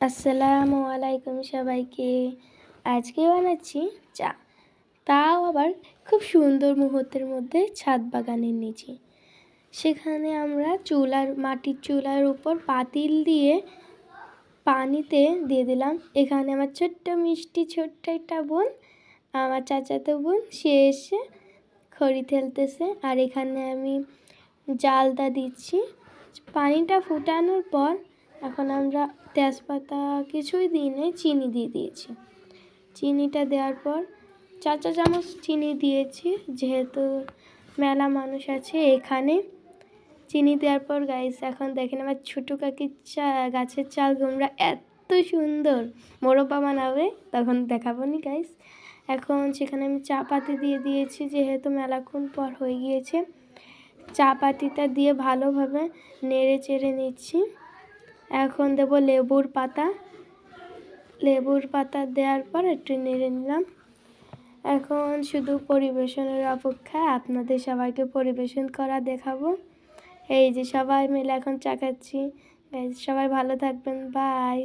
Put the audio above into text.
আসসালামু আলাইকুম সবাইকে। আজকে বানাচ্ছি চা, তাও আবার খুব সুন্দর মুহূর্তের মধ্যে ছাদ বাগানের নিচে। সেখানে আমরা মাটির চুলার উপর পাতিল দিয়ে পানিতে দিয়ে দিলাম। এখানে আমার ছোট্ট মিষ্টি ছোট্ট একটা বোন, আমার চাচাতো বোন, সে এসে খড়ি ঠেলতেছে। আর এখানে আমি জালটা দিচ্ছি। পানিটা ফুটানোর পর এখন আমরা তেজপাতা কিছুই দিই নাই, চিনি দিয়ে দিয়েছি। চিনিটা দেওয়ার পর 4 চামচ চিনি দিয়েছি, যেহেতু মেলা মানুষ আছে এখানে। চিনি দেওয়ার পর গাইস এখন দেখেন আমার ছোটো কাকির গাছের চাল কুমড়া এত সুন্দর মোরব্বা বানাবে, তখন দেখাবো নি গাইস। এখন সেখানে আমি চা পাতি দিয়ে দিয়েছি, যেহেতু মেলাক্ষণ পর হয়ে গিয়েছে। চা পাতিটা দিয়ে ভালোভাবে নেড়ে চেড়ে নিচ্ছি। এখন দেবো লেবুর পাতা দেওয়ার পর একটু নেড়ে নিলাম। এখন শুধু পরিবেশনের অপেক্ষা, আপনাদের সবাইকে পরিবেশন করা দেখাবো। এই যে সবাই মিলে এখন চা খাচ্ছি। সবাই ভালো থাকবেন, বাই।